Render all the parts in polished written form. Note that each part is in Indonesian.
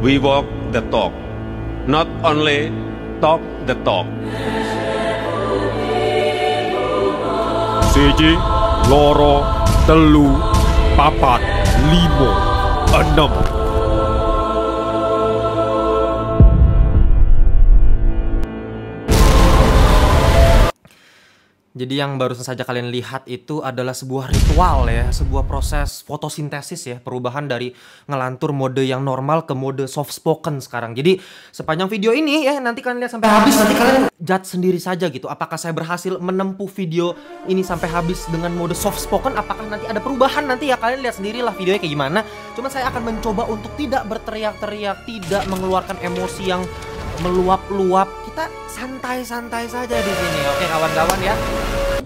We walk the talk, not only talk the talk. Siji, loro, telu, papat, limo, enam. Jadi yang barusan saja kalian lihat itu adalah sebuah ritual ya, sebuah proses fotosintesis ya, perubahan dari ngelantur mode yang normal ke mode soft spoken sekarang. Jadi sepanjang video ini ya, nanti kalian lihat sampai habis, nanti kalian judge sendiri saja gitu. Apakah saya berhasil menempuh video ini sampai habis dengan mode soft spoken, apakah nanti ada perubahan nanti ya, kalian lihat sendirilah videonya kayak gimana. Cuma saya akan mencoba untuk tidak berteriak-teriak, tidak mengeluarkan emosi yang meluap-luap. Kita santai-santai saja di sini. Oke kawan-kawan ya.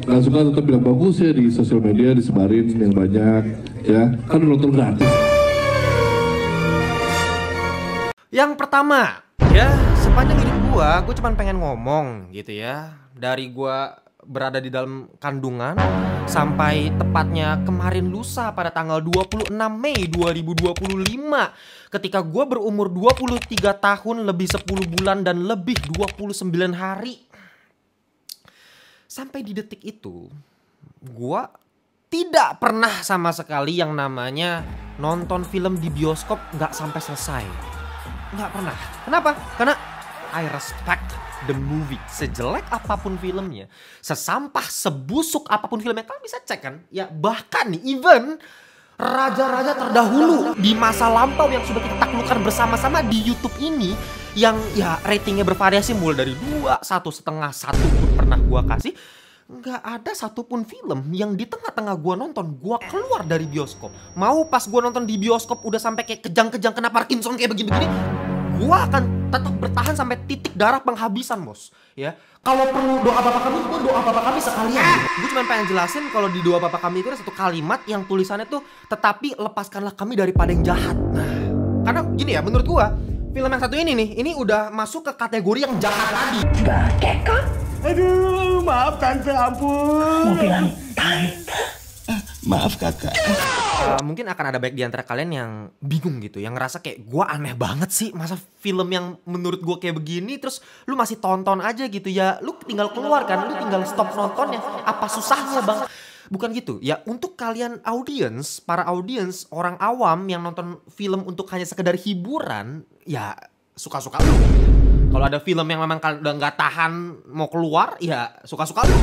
Gak suka tetap bilang bagus ya di sosial media, disebarin yang banyak ya, kan nonton gratis. Yang pertama ya, sepanjang hidup gue cuma pengen ngomong gitu ya. Dari gue berada di dalam kandungan sampai tepatnya kemarin lusa pada tanggal 26 Mei 2025 ketika gue berumur 23 tahun lebih 10 bulan dan lebih 29 hari. Sampai di detik itu gue tidak pernah sama sekali yang namanya nonton film di bioskop gak sampai selesai. Gak pernah. Kenapa? Karena I respect the movie. Sejelek apapun filmnya, sesampah, sebusuk apapun filmnya, kalian bisa cek kan? Ya bahkan nih, even raja-raja terdahulu di masa lampau yang sudah kita taklukkan bersama-sama di YouTube ini, yang ya ratingnya bervariasi mulai dari 2, 1,5, 1 pun pernah gua kasih. Nggak ada satupun film yang di tengah-tengah gua nonton, gua keluar dari bioskop. Mau pas gua nonton di bioskop udah sampai kayak kejang-kejang kena Parkinson kayak begini-begini, gua akan tetap bertahan sampai titik darah penghabisan, bos. Ya, kalau perlu doa Bapak Kami, gua doa Bapak Kami sekalian. Gue cuma pengen jelasin kalau di doa Bapak Kami itu ada satu kalimat yang tulisannya tuh, tetapi lepaskanlah kami daripada yang jahat. Nah, karena gini ya, menurut gua film yang satu ini nih, ini udah masuk ke kategori yang jahat tadi. Keka? Aduh, maaf tante, ampun. Mau bilang tante? Maaf kakak. Mungkin akan ada baik di antara kalian yang bingung gitu, yang ngerasa kayak gua aneh banget sih, masa film yang menurut gua kayak begini terus lu masih tonton aja gitu ya, lu tinggal keluar kan, lu tinggal stop nontonnya, apa susahnya bang? Bukan gitu ya, untuk kalian audiens, para audiens, orang awam yang nonton film untuk hanya sekedar hiburan, ya suka-suka lu. Kalau ada film yang memang udah nggak tahan mau keluar, ya suka-suka lu.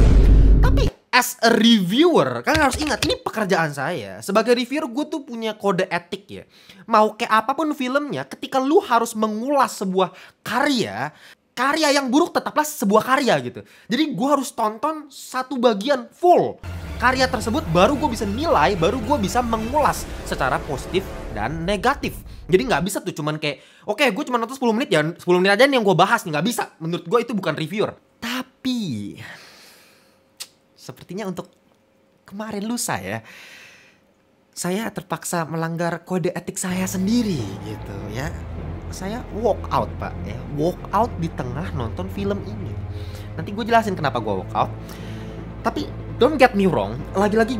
Tapi as a reviewer, kalian harus ingat, ini pekerjaan saya. Sebagai reviewer, gue tuh punya kode etik ya. Mau kayak apapun filmnya, ketika lu harus mengulas sebuah karya yang buruk tetaplah sebuah karya gitu. Jadi gue harus tonton satu bagian full karya tersebut, baru gue bisa nilai, baru gue bisa mengulas secara positif dan negatif. Jadi nggak bisa tuh cuman kayak, oke gue cuma nonton 10 menit ya, 10 menit aja nih yang gue bahas nih, nggak bisa. Menurut gue itu bukan reviewer. Tapi sepertinya untuk kemarin lusa ya, saya terpaksa melanggar kode etik saya sendiri gitu ya. Saya walk out pak ya, walk out di tengah nonton film ini. Nanti gue jelasin kenapa gue walk out. Tapi don't get me wrong, lagi-lagi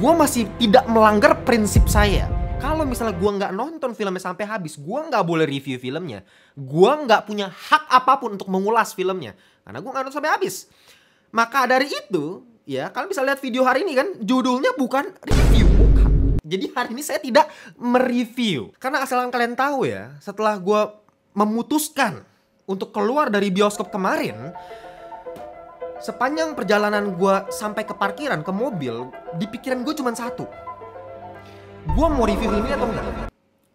gue masih tidak melanggar prinsip saya. Kalau misalnya gue nggak nonton filmnya sampai habis, gue nggak boleh review filmnya. Gue nggak punya hak apapun untuk mengulas filmnya, karena gue nggak nonton sampai habis. Maka dari itu, ya kalian bisa lihat video hari ini kan, judulnya bukan review, bukan. Jadi hari ini saya tidak mereview. Karena asal kalian tahu ya, setelah gue memutuskan untuk keluar dari bioskop kemarin, sepanjang perjalanan gue sampai ke parkiran, ke mobil, di pikiran gue cuma satu. Gue mau review film ini atau enggak?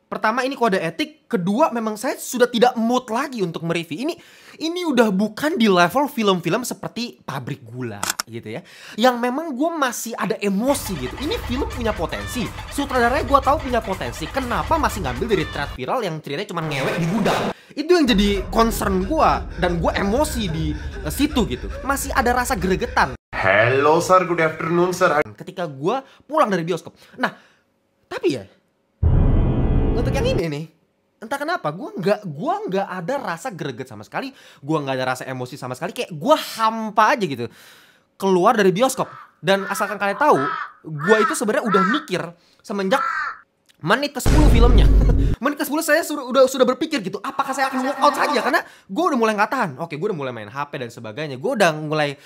Pertama, ini kode etik. Kedua, memang saya sudah tidak mood lagi untuk mereview. Ini udah bukan di level film-film seperti Pabrik Gula gitu ya, yang memang gue masih ada emosi gitu. Ini film punya potensi, sutradaranya gue tahu punya potensi. Kenapa masih ngambil dari thread viral yang ceritanya cuma ngewek di gudang? Itu yang jadi concern gue, dan gue emosi di situ gitu. Masih ada rasa gregetan. Hello sir, good afternoon sir. Ketika gue pulang dari bioskop. Nah, tapi ya, untuk yang ini nih, entah kenapa gue nggak ada rasa greget sama sekali, gue nggak ada rasa emosi sama sekali, kayak gue hampa aja gitu keluar dari bioskop. Dan asalkan kalian tahu, gue itu sebenarnya udah mikir semenjak Menit ke-10 filmnya. Menit ke-10 saya sudah berpikir gitu, apakah saya akan walk out saja? Karena gue udah mulai nggak tahan. Oke, gue udah mulai main HP dan sebagainya. Gue udah mulai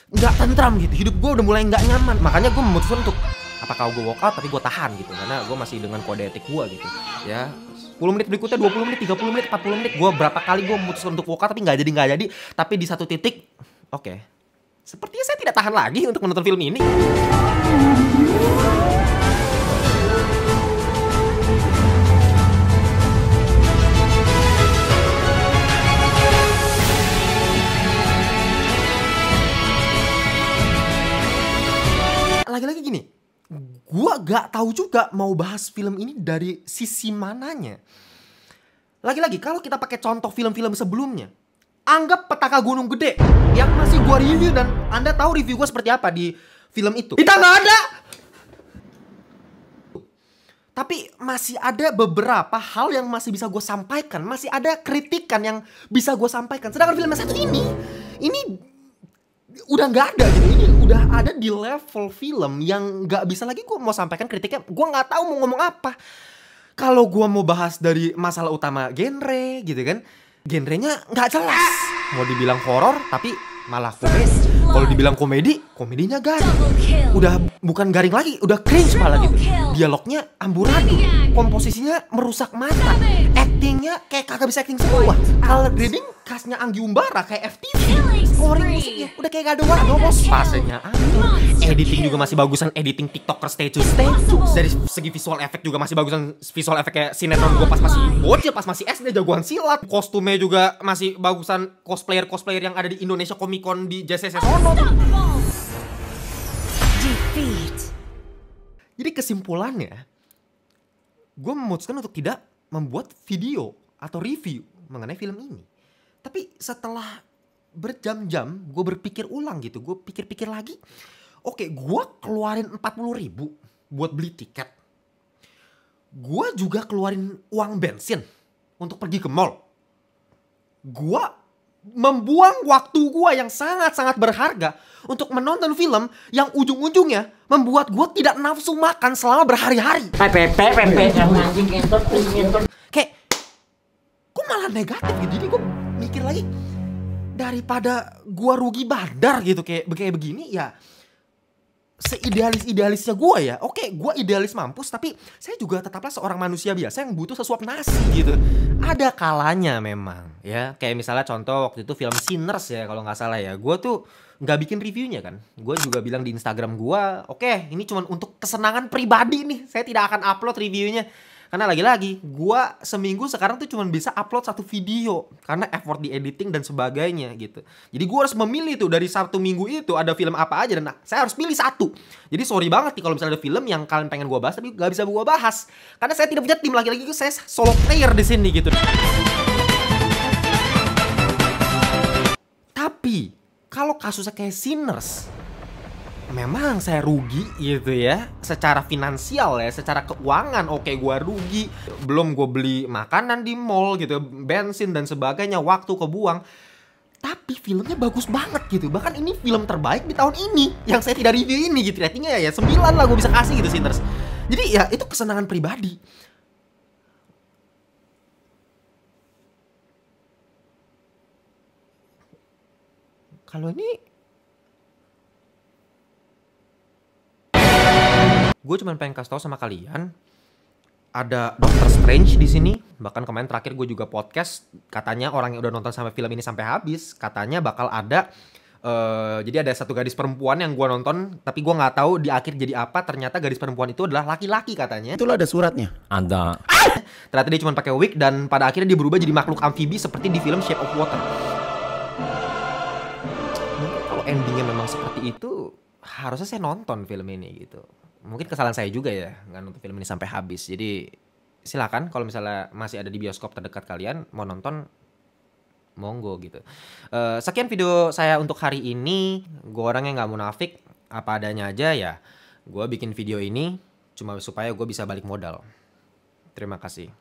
nggak tentram gitu. Hidup gue udah mulai nggak nyaman. Makanya gue memutuskan untuk apakah gue walk out tapi gue tahan gitu. Karena gue masih dengan kode etik gue gitu. Ya, 10 menit berikutnya, 20 menit, 30 menit, 40 menit. Gue berapa kali gue memutuskan untuk walk out tapi nggak jadi. Tapi di satu titik, oke, sepertinya saya tidak tahan lagi untuk menonton film ini. Lagi-lagi gini, gua gak tahu juga mau bahas film ini dari sisi mananya. Lagi-lagi kalau kita pakai contoh film-film sebelumnya, anggap Petaka Gunung Gede yang masih gua review dan Anda tahu review gua seperti apa di film itu. Kita nggak ada. Tapi masih ada beberapa hal yang masih bisa gue sampaikan, masih ada kritikan yang bisa gue sampaikan. Sedangkan film yang satu ini udah nggak ada gitu. Ini udah ada di level film yang nggak bisa lagi gue mau sampaikan kritiknya. Gue nggak tahu mau ngomong apa. Kalau gue mau bahas dari masalah utama genre gitu kan, genrenya nggak jelas. Mau dibilang horor tapi malah komedi. Kalau dibilang komedi, komedinya garing. Udah bukan garing lagi, udah cringe malah gitu. Dialognya amburadul, komposisinya merusak mata, actingnya kayak kagak bisa acting semua. Color grading khasnya Anggi Umbara kayak FTV. Scoring musiknya udah kayak gak ada warna, pasenya aneh. Editing juga masih bagusan editing TikToker stage to stage. Dari segi visual effect juga masih bagusan visual effect kayak sinetron gue pas masih bocil, pas masih SD jagoan silat. Kostumnya juga masih bagusan cosplayer yang ada di Indonesia Comic Con di JCC Sono. Jadi kesimpulannya, gue memutuskan untuk tidak membuat video atau review mengenai film ini. Tapi setelah berjam-jam gue berpikir ulang gitu, gue pikir-pikir lagi. Oke, gue keluarin 40.000 buat beli tiket. Gue juga keluarin uang bensin untuk pergi ke mall. Gue membuang waktu gue yang sangat-sangat berharga untuk menonton film yang ujung-ujungnya membuat gue tidak nafsu makan selama berhari-hari. Kayak, kok malah negatif gitu. Jadi gue mikir lagi, daripada gue rugi badar gitu kayak begini ya. Seidealis-idealisnya gue ya, oke, gue idealis mampus, tapi saya juga tetaplah seorang manusia biasa yang butuh sesuap nasi gitu. Ada kalanya memang ya, kayak misalnya contoh waktu itu film Sinners ya kalau nggak salah ya, gue tuh nggak bikin reviewnya kan, gue juga bilang di Instagram gue, oke, ini cuma untuk kesenangan pribadi nih, saya tidak akan upload reviewnya. Karena lagi-lagi, gue seminggu sekarang tuh cuma bisa upload 1 video. Karena effort di editing dan sebagainya gitu. Jadi gue harus memilih tuh dari 1 minggu itu ada film apa aja. Dan saya harus pilih 1. Jadi sorry banget nih kalau misalnya ada film yang kalian pengen gue bahas tapi gak bisa gue bahas. Karena saya tidak punya tim, lagi-lagi saya solo player di sini gitu. Tapi kalau kasusnya kayak Sinners, memang saya rugi gitu ya, secara finansial ya, secara keuangan oke gue rugi. Belum gue beli makanan di mall gitu, bensin dan sebagainya, waktu kebuang. Tapi filmnya bagus banget gitu. Bahkan ini film terbaik di tahun ini yang saya tidak review ini gitu. Ratingnya ya 9 lah gue bisa kasih gitu Sinners. Jadi ya itu kesenangan pribadi. Kalau ini gue cuma pengen kasih tau sama kalian, ada Doctor Strange di sini. Bahkan kemarin terakhir gue juga podcast, katanya orang yang udah nonton sampai film ini sampai habis, katanya bakal ada jadi ada satu gadis perempuan yang gue nonton, tapi gue nggak tahu di akhir jadi apa. Ternyata gadis perempuan itu adalah laki-laki katanya. Itulah ada suratnya. Ada. Ternyata dia cuma pakai wig dan pada akhirnya dia berubah jadi makhluk amfibi seperti di film Shape of Water. Mungkin kalau endingnya memang seperti itu, harusnya saya nonton film ini gitu. Mungkin kesalahan saya juga ya nggak nonton film ini sampai habis. Jadi silakan kalau misalnya masih ada di bioskop terdekat kalian mau nonton, monggo gitu. Sekian video saya untuk hari ini. Gue orangnya nggak munafik, apa adanya aja ya. Gue bikin video ini cuma supaya gue bisa balik modal. Terima kasih.